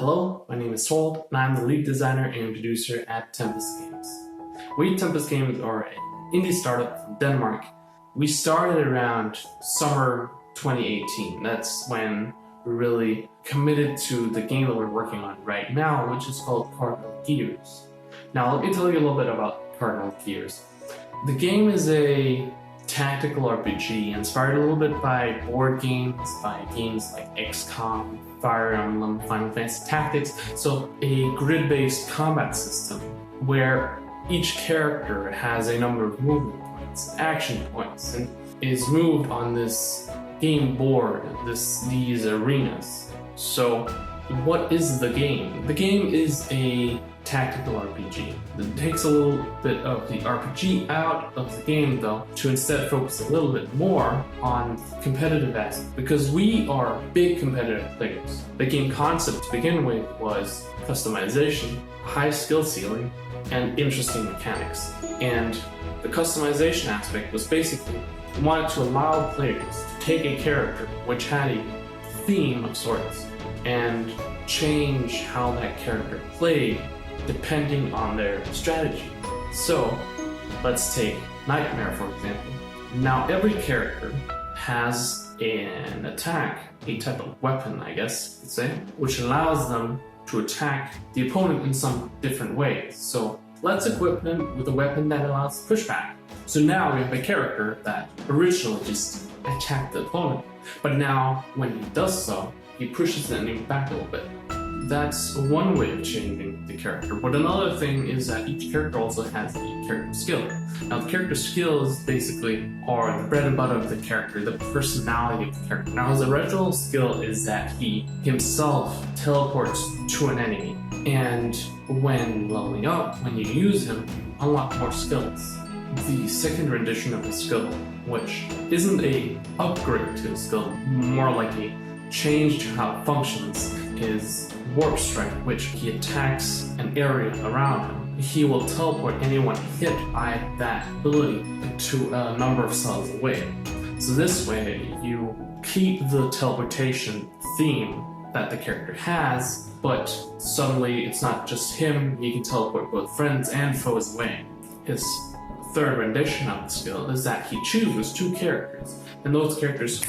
Hello, my name is Told, and I'm the lead designer and producer at Tempest Games. We, Tempest Games, are an indie startup from Denmark. We started around summer 2018. That's when we really committed to the game that we're working on right now, which is called Cardinal Gears. Now, let me tell you a little bit about Cardinal Gears. The game is a tactical RPG inspired a little bit by board games, by games like XCOM, Fire Emblem, Final Fantasy Tactics. So a grid-based combat system where each character has a number of movement points, action points, and is moved on this game board, these arenas. So what is the game? The game is a tactical RPG. It takes a little bit of the RPG out of the game though, to instead focus a little bit more on competitive aspects, because we are big competitive players. The game concept to begin with was customization, high skill ceiling, and interesting mechanics. And the customization aspect was basically we wanted to allow players to take a character which had a theme of sorts and change how that character played depending on their strategy. So let's take Nightmare for example. Now every character has an attack, a type of weapon I guess you could say, which allows them to attack the opponent in some different ways. So let's equip them with a weapon that allows pushback. So now we have a character that originally just attacked the opponent, but now when he does so, he pushes the enemy back a little bit. That's one way of changing the character. But another thing is that each character also has a character skill. Now the character skills basically are the bread and butter of the character, the personality of the character. Now his original skill is that he himself teleports to an enemy. And when leveling up, when you use him, you unlock more skills. The second rendition of the skill, which isn't a upgrade to the skill, more like a change to how it functions, is Warp Strike, which he attacks an area around him. He will teleport anyone hit by that ability to a number of cells away. So this way you keep the teleportation theme that the character has, but suddenly it's not just him, he can teleport both friends and foes away. His third rendition of the skill is that he chooses two characters, and those characters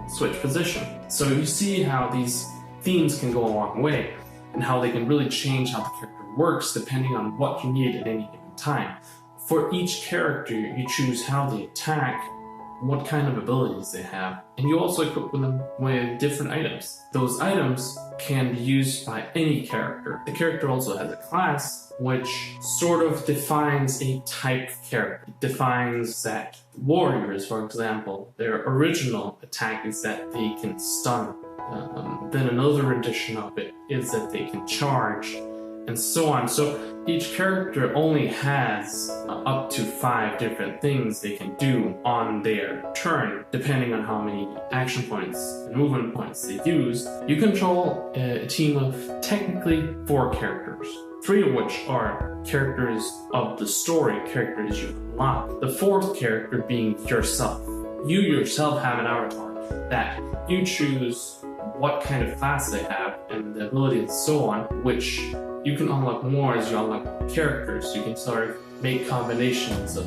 switch position. So you see how these themes can go a long way, and how they can really change how the character works depending on what you need at any given time. For each character, you choose how they attack, what kind of abilities they have, and you also equip them with different items. Those items can be used by any character. The character also has a class which sort of defines a type of character. It defines that warriors, for example, their original attack is that they can stun. Then another rendition of it is that they can charge, and so on. So each character only has up to 5 different things they can do on their turn, depending on how many action points and movement points they use. You control a team of technically 4 characters, 3 of which are characters of the story, characters you unlock. The 4th character being yourself. You yourself have an avatar that you choose what kind of class they have and the ability and so on, which you can unlock more as you unlock characters. You can sort of make combinations of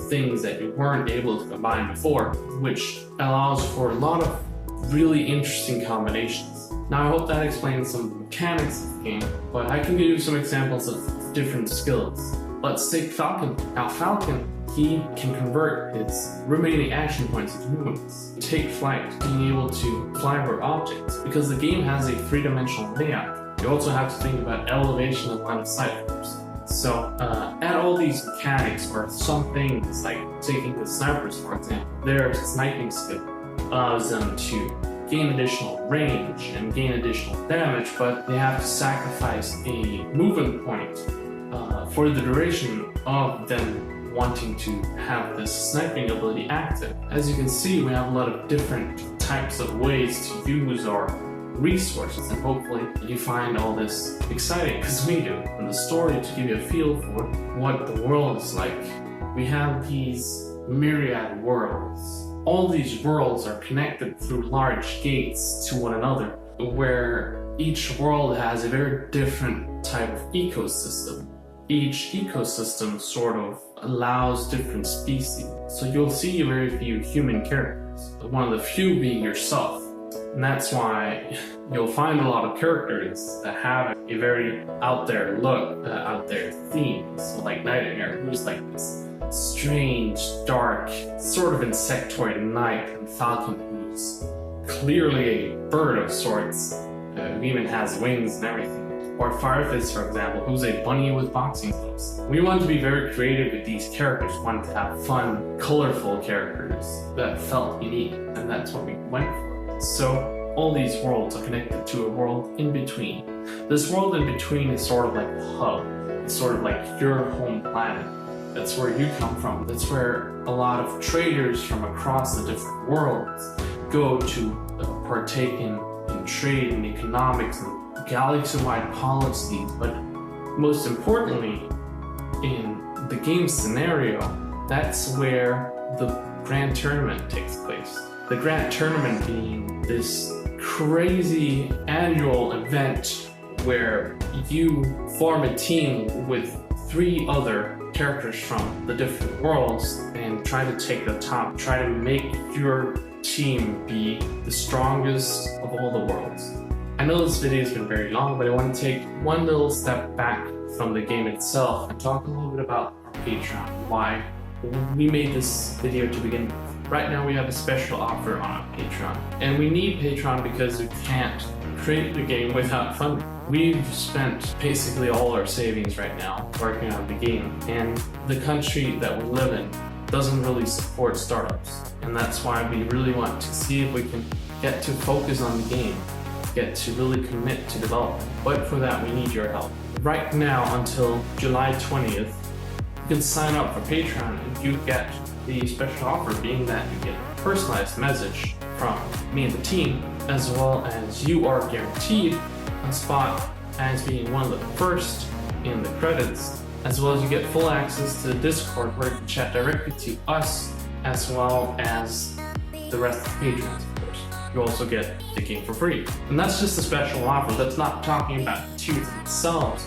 things that you weren't able to combine before, which allows for a lot of really interesting combinations. Now I hope that explains some of the mechanics of the game, but I can give you some examples of different skills. Let's take Falcon. Now Falcon, he can convert his remaining action points into movements. Take flight, being able to fly over objects, because the game has a 3-dimensional layout. You also have to think about elevation and line of sight forms. So add all these mechanics or some things like taking the snipers for example. Their sniping skill allows them to gain additional range and gain additional damage, but they have to sacrifice a movement point for the duration of them wanting to have this sniping ability active. As you can see, we have a lot of different types of ways to use our resources, and hopefully you find all this exciting, because we do. And the story, to give you a feel for what the world is like, we have these myriad worlds. All these worlds are connected through large gates to one another, where each world has a very different type of ecosystem. Each ecosystem sort of allows different species. So you'll see very few human characters, one of the few being yourself. And that's why you'll find a lot of characters that have a very out there look, out there theme. So like Nightmare, who's like this strange, dark, sort of insectoid knight, and Falcon, who's clearly a bird of sorts, who even has wings and everything. Or Firefist, for example, who's a bunny with boxing gloves. We want to be very creative with these characters. We wanted to have fun, colorful characters that felt unique, and that's what we went for. So all these worlds are connected to a world in between. This world in between is sort of like the hub. It's sort of like your home planet. That's where you come from. That's where a lot of traders from across the different worlds go to partake in trade and economics and galaxy-wide policy, but most importantly, in the game scenario, that's where the Grand Tournament takes place. The Grand Tournament being this crazy annual event where you form a team with 3 other characters from the different worlds and try to take the top, try to make your team be the strongest of all the worlds. I know this video has been very long, but I want to take one little step back from the game itself and talk a little bit about our Patreon, why we made this video to begin with. Right now we have a special offer on our Patreon, and we need Patreon because we can't create the game without funding. We've spent basically all our savings right now working on the game, and the country that we live in doesn't really support startups, and that's why we really want to see if we can get to focus on the game, get to really commit to development. But for that, we need your help. Right now, until July 20th, you can sign up for Patreon and you get the special offer, being that you get a personalized message from me and the team, as well as you are guaranteed a spot as being one of the first in the credits, as well as you get full access to the Discord where you can chat directly to us, as well as the rest of the patrons. You also get the game for free. And that's just a special offer. That's not talking about the tiers themselves.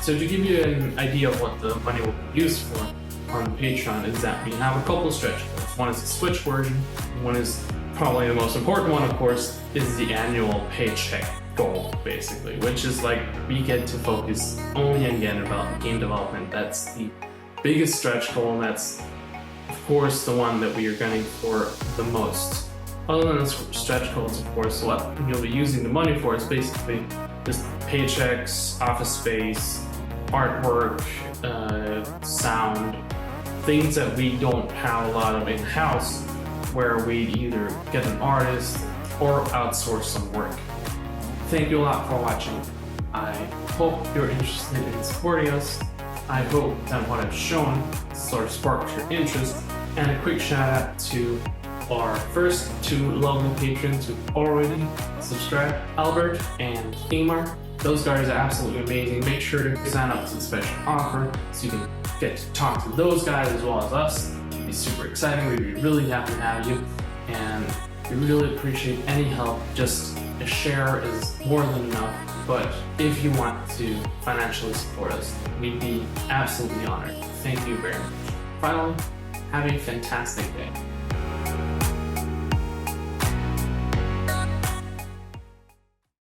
So to give you an idea of what the money will be used for on Patreon is that we have a couple of stretch goals. One is the Switch version. One is probably the most important one, of course, is the annual paycheck goal, basically, which is like we get to focus only again about game development. That's the biggest stretch goal. That's, of course, the one that we are gunning for the most. Other than the stretch goals, of course, what you'll be using the money for is basically just paychecks, office space, artwork, sound, things that we don't have a lot of in-house, where we either get an artist or outsource some work. Thank you a lot for watching. I hope you're interested in supporting us. I hope that what I've shown sort of sparked your interest. And a quick shout out to our first 2 lovely patrons who already subscribed, Albert and Ingmar. Those guys are absolutely amazing. Make sure to sign up to the special offer so you can get to talk to those guys as well as us. It'd be super exciting. We'd be really happy to have you, and we really appreciate any help. Just a share is more than enough, but if you want to financially support us, we'd be absolutely honored. Thank you very much. Finally, have a fantastic day.